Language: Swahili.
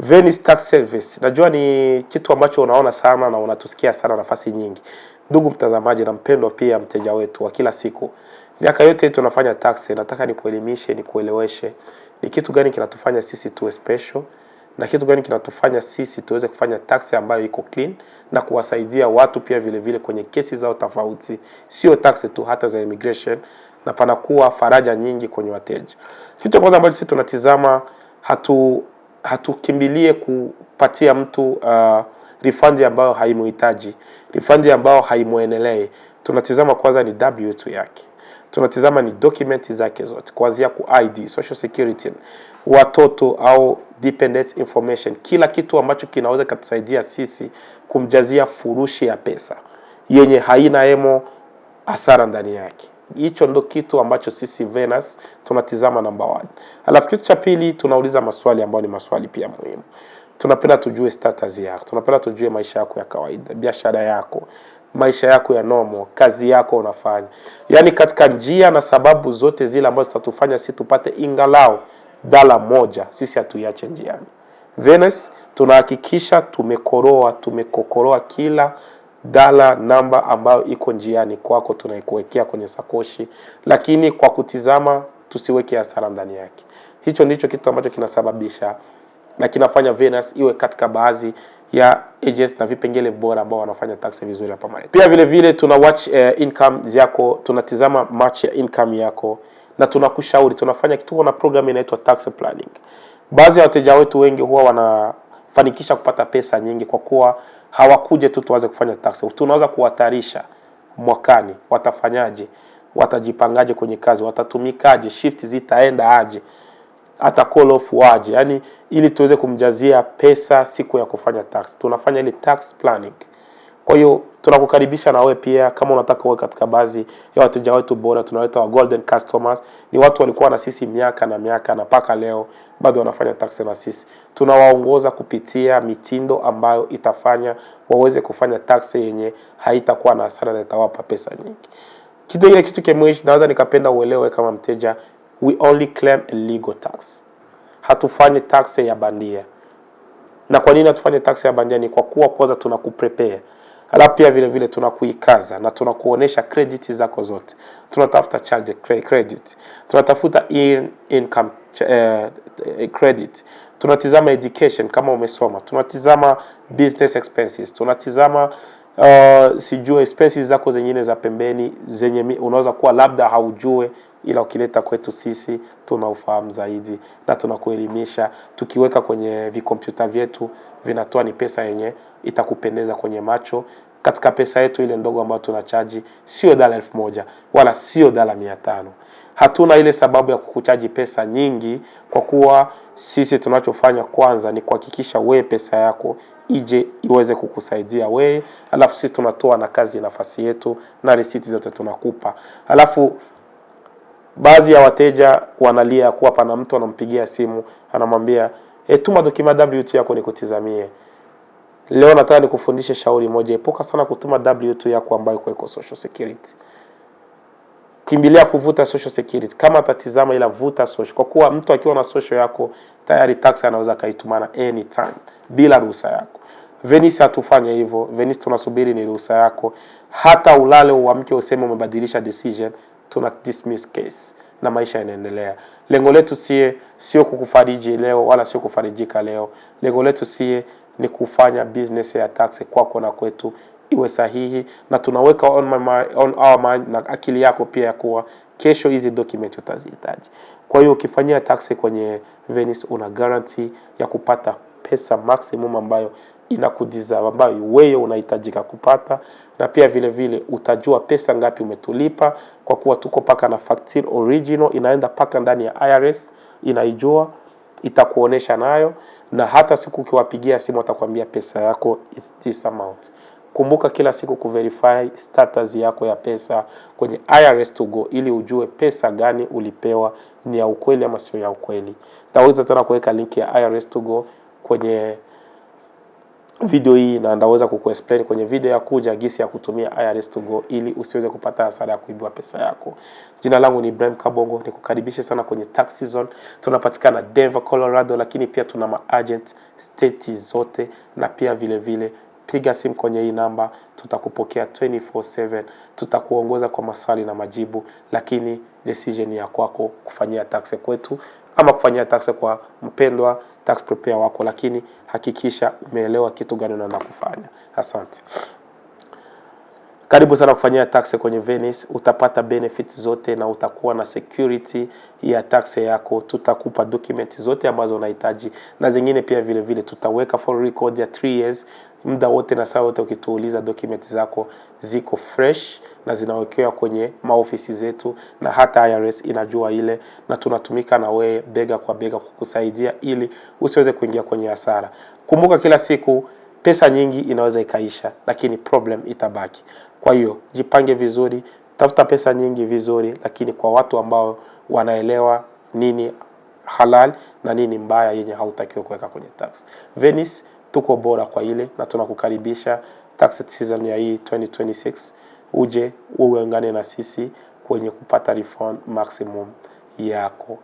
Venice Tax Service. Najua ni kitu ambacho unaona sana na unatusikia sana nafasi nyingi. Ndugu mtazamaji na mpendwa pia mteja wetu wa kila siku. Miaka yote tunafanya tax, nataka nikuelimishe, nikueleweshe. Ni kitu gani kinatufanya sisi tuwe special na kitu gani kinatufanya sisi tuweze kufanya tax ambayo iko clean na kuwasaidia watu pia vile vile kwenye kesi zao tofauti. Sio tax tu, hata za immigration, na panakuwa faraja nyingi kwenye wateja. Kitu kwanza ambacho sisi tunatizama, hatukimbilie kupatia mtu refund ambayo haimuhitaji, refund ambayo haimuendelee. Tunatizama kwanza ni W2 yake, tunatizama ni document zake zote, kuanzia ku ID, social security, watoto au dependent information, kila kitu ambacho kinaweza kutusaidia sisi kumjazia furushi ya pesa yenye haina emo hasara ndani yake. Hicho ndo kitu ambacho sisi Venus tunatizama number 1. Alafu kitu cha pili, tunauliza maswali ambayo ni maswali pia muhimu. Tunapenda tujue status yako, tunapenda tujue maisha yako ya kawaida, biashara yako, maisha yako ya normal, kazi yako unafanya. Yaani katika njia na sababu zote zile ambazo zitatufanya sisi tupate ingalau $1, sisi hatuiache njiani. Venus tunahakikisha tumekokoroa kila dollar namba ambayo iko njiani kwako, tunaikuwekea kwenye sakoshi, lakini kwa kutizama tusiweke hasara ndani yake. Hicho ndicho kitu ambacho kinasababisha na kinafanya Venus iwe katika baadhi ya agents na vipengele bora ambao wanafanya tax vizuri hapa Marekani. Pia vile vile tuna watch income yako, tunatizama match ya income yako, na tunakushauri, tunafanya kitu na program inaitwa tax planning. Baadhi ya wateja wetu wengi huwa wanafanikisha kupata pesa nyingi kwa kuwa hawakuje tu tuanze kufanya tax. Tunaweza kuhatarisha mwakani, watafanyaje, watajipangaje kwenye kazi, watatumikaje, shift zitaenda aje, hata call off waje, yani ili tuweze kumjazia pesa siku ya kufanya tax. Tunafanya ile tax planning. Kwa hiyo tunakukaribisha na wewe pia, kama unataka uwe katika baadhi ya wateja wetu bora, tunawaita wa golden customers. Ni watu walikuwa na sisi miaka na miaka na mpaka leo bado wanafanya tax na sisi. Tunawaongoza kupitia mitindo ambayo itafanya waweze kufanya tax yenye haitakuwa na hasara na itawapa pesa nyingi. Kitu kimoja naweza nikapenda uelewe kama mteja, we only claim a legal tax. Hatufanyi tax ya bandia. Na kwa nini hatufanye tax ya bandia? Ni kwa kuwa kwanza tunakuprepare. Alafu pia vile vile tunakuikaza na tunakuonesha credit zako zote. Tunatafuta child credit, tunatafuta income credit, tunatizama education kama umesoma, tunatizama business expenses, tunatizama sijue expenses zako zingine za pembeni zenye unaweza kuwa labda haujue, ila ukileta kwetu sisi tunaufahamu zaidi na tunakuelimisha. Tukiweka kwenye vikompyuta vyetu vinatoa ni pesa yenye itakupendeza kwenye macho. Katika pesa yetu ile ndogo ambayo tunachaji sio $1,000 wala sio $500. Hatuna ile sababu ya kukuchaji pesa nyingi, kwa kuwa sisi tunachofanya kwanza ni kuhakikisha wewe pesa yako ije iweze kukusaidia wewe. Alafu sisi tunatoa na kazi nafasi yetu na receipt zote tunakupa. Alafu baadhi ya wateja wanalia kuwa pana mtu anampigia simu anamwambia tuma document W2 yako nikutizamie. Leo nataka nikufundishe shauri moja, epuka sana kutuma W2 yako ambayo iko social security. Kimbilia kuvuta social security. Kama atatizama ila vuta social, kwa kuwa mtu akiwa na social yako tayari tax anaweza kaitumana anytime bila ruhusa yako. Venice hatufanya hivyo. Venice tunasubiri ni ruhusa yako. Hata ulale uamke useme umebadilisha decision, tuna dismiss case na maisha yanaendelea. Lengo letu sio kukufariji leo wala sio kufarijika leo. Lengo letu ni kufanya business ya tax kwako na kwetu iwe sahihi, na tunaweka on our mind na akili yako pia ya kuwa kesho hizi document utazihitaji. Kwa hiyo ukifanyia tax kwenye Venice una guarantee ya kupata pesa maximum ambayo inakudeserve, ambayo wewe unahitajika kupata, na pia vile vile utajua pesa ngapi umetulipa, kwa kuwa tuko paka na facture original inaenda paka ndani ya IRS, inaijua, itakuonesha nayo, na hata siku ukiwapigia simu atakwambia pesa yako is this amount. Kumbuka kila siku kuverify status yako ya pesa kwenye IRS to go, ili ujue pesa gani ulipewa ni ya ukweli ama sio ya ukweli. Taweza tena kuweka link ya IRS to go kwenye video hii na ndaweza kukuexplain kwenye video ya kuja gisi ya kutumia IRS to go ili usiweze kupata hasara ya kuibua pesa yako. Jina langu ni Ibrahim Kabongo, nikukaribisha sana kwenye tax season. Tunapatikana Denver, Colorado, lakini pia tuna maagent state zote, na pia vile vile piga simu kwenye hii namba, tutakupokea 24/7, tutakuongoza kwa maswali na majibu, lakini decision ya kwako kufanyia tax kwetu ama kufanyia tax kwa mpendwa tax prepare wako, lakini hakikisha umeelewa kitu gani unaenda kufanya. Asante. Karibu sana kufanyia tax kwenye Venice, utapata benefits zote na utakuwa na security ya tax yako. Tutakupa document zote ambazo unahitaji, na zingine pia vile vile tutaweka for record ya 3 years. Muda wote na saa wote ukituuliza documents zako ziko fresh na zinawekewa kwenye maofisi zetu, na hata IRS inajua ile, na tunatumika na wewe bega kwa bega kukusaidia ili usiweze kuingia kwenye hasara. Kumbuka kila siku pesa nyingi inaweza ikaisha, lakini problem itabaki. Kwa hiyo jipange vizuri, tafuta pesa nyingi vizuri, lakini kwa watu ambao wanaelewa nini halal na nini mbaya yenye hautakiwi kuweka kwenye tax. Venice tuko bora kwa ile, na tunakukaribisha tax season ya hii 2026. Uje uungane na sisi kwenye kupata refund maximum yako.